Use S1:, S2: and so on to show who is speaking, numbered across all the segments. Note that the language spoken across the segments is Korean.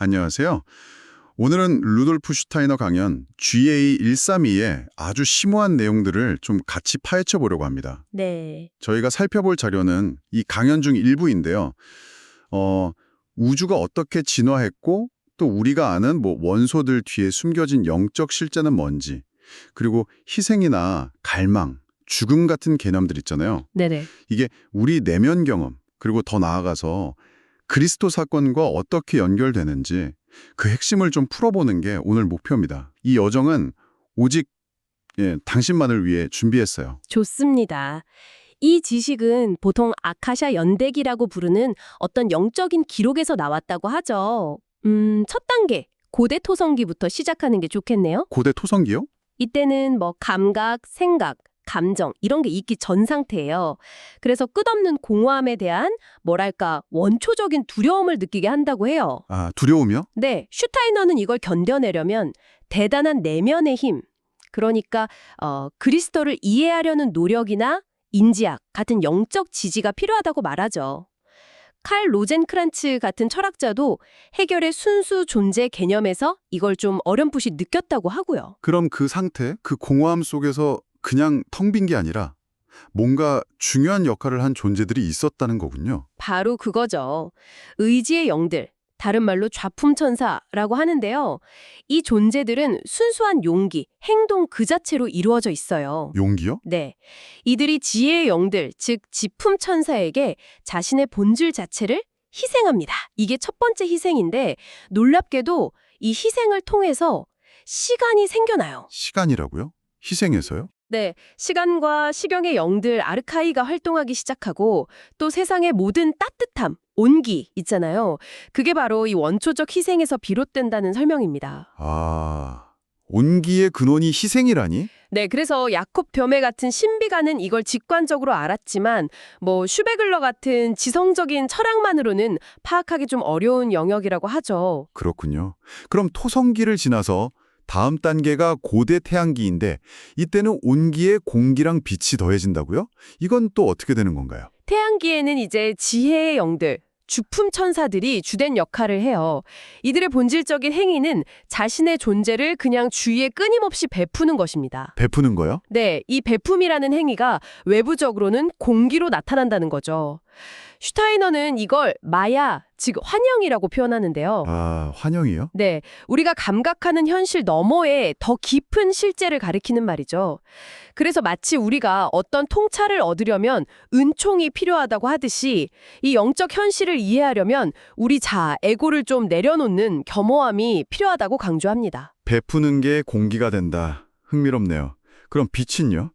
S1: 안녕하세요. 오늘은 루돌프 슈타이너 강연 GA132의 아주 심오한 내용들을 좀 같이 파헤쳐 보려고 합니다.
S2: 네.
S1: 저희가 살펴볼 자료는 이 강연 중 일부인데요. 어, 우주가 어떻게 진화했고 또 우리가 아는 원소들 뒤에 숨겨진 영적 실제는 뭔지, 그리고 희생이나 갈망, 죽음 같은 개념들 있잖아요.
S2: 네네.
S1: 이게 우리 내면 경험, 그리고 더 나아가서 그리스도 사건과 어떻게 연결되는지 그 핵심을 좀 풀어보는 게 오늘 목표입니다. 이 여정은 오직 당신만을 위해 준비했어요.
S2: 좋습니다. 이 지식은 보통 아카샤 연대기라고 부르는 어떤 영적인 기록에서 나왔다고 하죠. 첫 단계, 고대 토성기부터 시작하는 게 좋겠네요.
S1: 고대 토성기요?
S2: 이때는 감각, 생각, 감정 이런 게 있기 전 상태예요. 그래서 끝없는 공허함에 대한 원초적인 두려움을 느끼게 한다고 해요.
S1: 아, 두려움이요?
S2: 네, 슈타이너는 이걸 견뎌내려면 대단한 내면의 힘, 그러니까 그리스도를 이해하려는 노력이나 인지학 같은 영적 지지가 필요하다고 말하죠. 칼 로젠크란츠 같은 철학자도 해결의 순수 존재 개념에서 이걸 좀 어렴풋이 느꼈다고 하고요.
S1: 그럼 그 상태, 그 공허함 속에서 그냥 텅 빈 게 아니라 뭔가 중요한 역할을 한 존재들이 있었다는 거군요.
S2: 바로 그거죠. 의지의 영들, 다른 말로 좌품천사라고 하는데요. 이 존재들은 순수한 용기, 행동 그 자체로 이루어져 있어요.
S1: 용기요?
S2: 네. 이들이 지혜의 영들, 즉 지품천사에게 자신의 본질 자체를 희생합니다. 이게 첫 번째 희생인데 놀랍게도 이 희생을 통해서 시간이 생겨나요.
S1: 시간이라고요? 희생해서요?
S2: 네, 시간과 시경의 영들 아르카이가 활동하기 시작하고 또 세상의 모든 따뜻함, 온기 있잖아요. 그게 바로 이 원초적 희생에서 비롯된다는 설명입니다.
S1: 아, 온기의 근원이 희생이라니?
S2: 네, 그래서 야콥 벼메 같은 신비가는 이걸 직관적으로 알았지만 슈베글러 같은 지성적인 철학만으로는 파악하기 좀 어려운 영역이라고 하죠.
S1: 그렇군요. 그럼 토성기를 지나서 다음 단계가 고대 태양기인데 이때는 온기에 공기랑 빛이 더해진다고요? 이건 또 어떻게 되는 건가요?
S2: 태양기에는 이제 지혜의 영들, 주품 천사들이 주된 역할을 해요. 이들의 본질적인 행위는 자신의 존재를 그냥 주위에 끊임없이 베푸는 것입니다.
S1: 베푸는 거요?
S2: 네, 이 베품이라는 행위가 외부적으로는 공기로 나타난다는 거죠. 슈타이너는 이걸 마야, 즉 환영이라고 표현하는데요.
S1: 아, 환영이요?
S2: 네, 우리가 감각하는 현실 너머에 더 깊은 실제를 가리키는 말이죠. 그래서 마치 우리가 어떤 통찰을 얻으려면 은총이 필요하다고 하듯이 이 영적 현실을 이해하려면 우리 자아, 에고를 좀 내려놓는 겸허함이 필요하다고 강조합니다.
S1: 베푸는 게 공기가 된다. 흥미롭네요. 그럼 빛은요?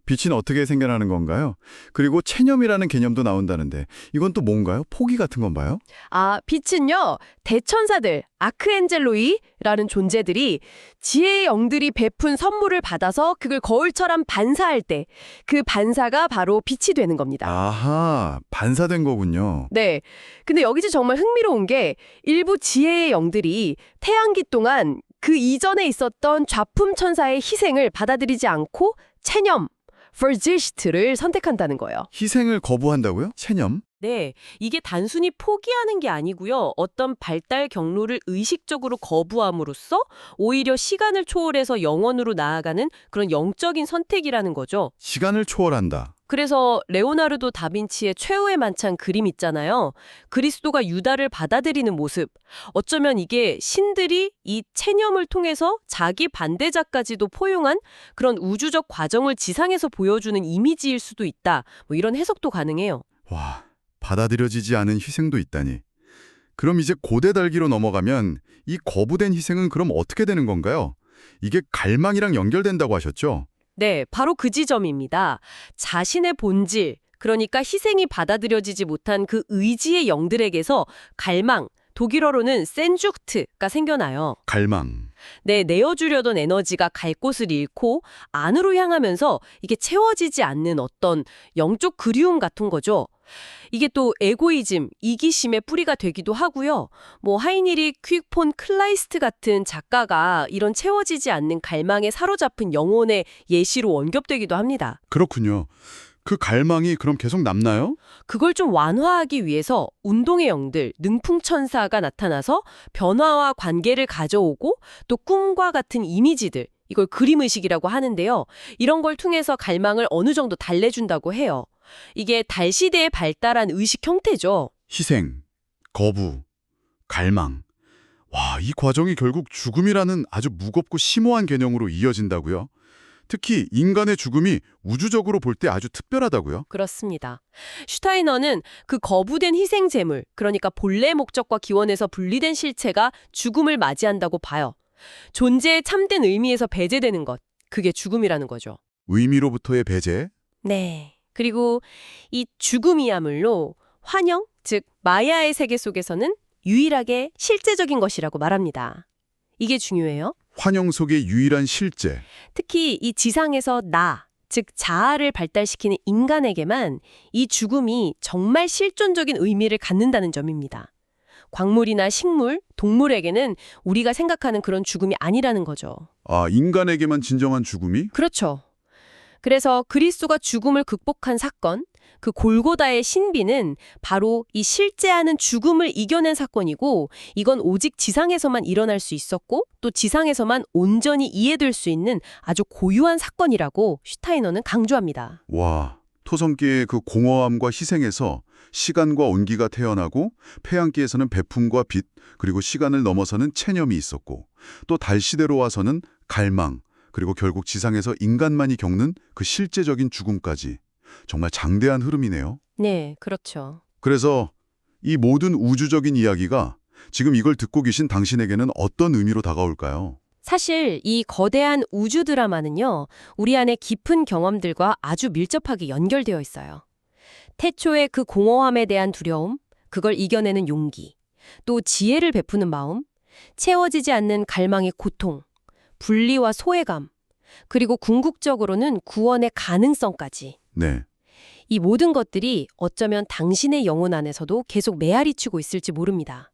S1: 빛은 어떻게 생겨나는 건가요? 그리고 체념이라는 개념도 나온다는데 이건 또 뭔가요? 포기 같은 건가요?
S2: 아, 빛은요, 대천사들, 아크엔젤로이라는 존재들이 지혜의 영들이 베푼 선물을 받아서 그걸 거울처럼 반사할 때 그 반사가 바로 빛이 되는 겁니다.
S1: 아하, 반사된 거군요.
S2: 네. 근데 여기서 정말 흥미로운 게 일부 지혜의 영들이 태양기 동안 그 이전에 있었던 좌품천사의 희생을 받아들이지 않고 체념, 퍼지스트를 선택한다는 거예요.
S1: 희생을 거부한다고요? 체념?
S2: 네, 이게 단순히 포기하는 게 아니고요. 어떤 발달 경로를 의식적으로 거부함으로써 오히려 시간을 초월해서 영원으로 나아가는 그런 영적인 선택이라는 거죠.
S1: 시간을 초월한다.
S2: 그래서 레오나르도 다빈치의 최후의 만찬 그림 있잖아요. 그리스도가 유다를 받아들이는 모습. 어쩌면 이게 신들이 이 체념을 통해서 자기 반대자까지도 포용한 그런 우주적 과정을 지상에서 보여주는 이미지일 수도 있다. 이런 해석도 가능해요.
S1: 와, 받아들여지지 않은 희생도 있다니. 그럼 이제 고대 달기로 넘어가면 이 거부된 희생은 그럼 어떻게 되는 건가요? 이게 갈망이랑 연결된다고 하셨죠?
S2: 네, 바로 그 지점입니다. 자신의 본질, 그러니까 희생이 받아들여지지 못한 그 의지의 영들에게서 갈망, 독일어로는 센주크트가 생겨나요.
S1: 갈망.
S2: 네, 내어주려던 에너지가 갈 곳을 잃고 안으로 향하면서 이게 채워지지 않는 어떤 영적 그리움 같은 거죠. 이게 또 에고이즘, 이기심의 뿌리가 되기도 하고요. 하이니리 퀵폰 클라이스트 같은 작가가 이런 채워지지 않는 갈망에 사로잡힌 영혼의 예시로 언급되기도 합니다.
S1: 그렇군요.
S3: 그 갈망이 그럼 계속 남나요?
S2: 그걸 좀 완화하기 위해서 운동의 영들, 능풍천사가 나타나서 변화와 관계를 가져오고 또 꿈과 같은 이미지들, 이걸 그림의식이라고 하는데요. 이런 걸 통해서 갈망을 어느 정도 달래준다고 해요. 이게 달시대에 발달한 의식 형태죠.
S3: 희생, 거부, 갈망. 와, 이 과정이 결국 죽음이라는 아주 무겁고 심오한 개념으로 이어진다고요? 특히 인간의 죽음이 우주적으로 볼 때 아주 특별하다고요?
S2: 그렇습니다. 슈타이너는 그 거부된 희생 제물, 그러니까 본래 목적과 기원에서 분리된 실체가 죽음을 맞이한다고 봐요. 존재의 참된 의미에서 배제되는 것, 그게 죽음이라는 거죠.
S3: 의미로부터의 배제?
S2: 네. 그리고 이 죽음이야말로 환영, 즉 마야의 세계 속에서는 유일하게 실제적인 것이라고 말합니다. 이게 중요해요.
S3: 환영 속의 유일한 실제.
S2: 특히 이 지상에서 나, 즉 자아를 발달시키는 인간에게만 이 죽음이 정말 실존적인 의미를 갖는다는 점입니다. 광물이나 식물, 동물에게는 우리가 생각하는 그런 죽음이 아니라는 거죠.
S3: 아, 인간에게만 진정한 죽음이?
S2: 그렇죠. 그래서 그리스도가 죽음을 극복한 사건, 그 골고다의 신비는 바로 이 실제하는 죽음을 이겨낸 사건이고, 이건 오직 지상에서만 일어날 수 있었고 또 지상에서만 온전히 이해될 수 있는 아주 고유한 사건이라고 슈타이너는 강조합니다.
S1: 와, 토성기의 그 공허함과 희생에서 시간과 온기가 태어나고 태양계에서는 배품과 빛, 그리고 시간을 넘어서는 체념이 있었고 또 달시대로 와서는 갈망, 그리고 결국 지상에서 인간만이 겪는 그 실제적인 죽음까지. 정말 장대한 흐름이네요.
S2: 네, 그렇죠.
S1: 그래서 이 모든 우주적인 이야기가 지금 이걸 듣고 계신 당신에게는 어떤 의미로 다가올까요?
S2: 사실 이 거대한 우주 드라마는요, 우리 안의 깊은 경험들과 아주 밀접하게 연결되어 있어요. 태초의 그 공허함에 대한 두려움, 그걸 이겨내는 용기, 또 지혜를 베푸는 마음, 채워지지 않는 갈망의 고통, 분리와 소외감, 그리고 궁극적으로는 구원의 가능성까지.
S1: 네.
S2: 이 모든 것들이 어쩌면 당신의 영혼 안에서도 계속 메아리치고 있을지 모릅니다.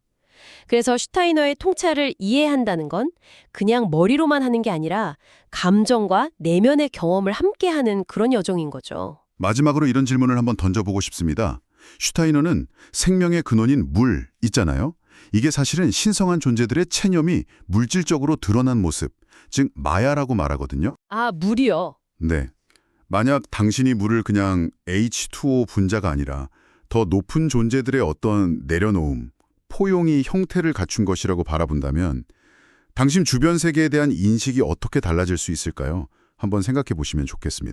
S2: 그래서 슈타이너의 통찰을 이해한다는 건 그냥 머리로만 하는 게 아니라 감정과 내면의 경험을 함께하는 그런 여정인 거죠.
S1: 마지막으로 이런 질문을 한번 던져보고 싶습니다. 슈타이너는 생명의 근원인 물 있잖아요. 이게 사실은 신성한 존재들의 체념이 물질적으로 드러난 모습, 즉 마야라고 말하거든요.
S2: 아, 물이요?
S1: 네. 만약 당신이 물을 그냥 H2O 분자가 아니라 더 높은 존재들의 어떤 내려놓음, 포용이 형태를 갖춘 것이라고 바라본다면 당신 주변 세계에 대한 인식이 어떻게 달라질 수 있을까요? 한번 생각해 보시면 좋겠습니다.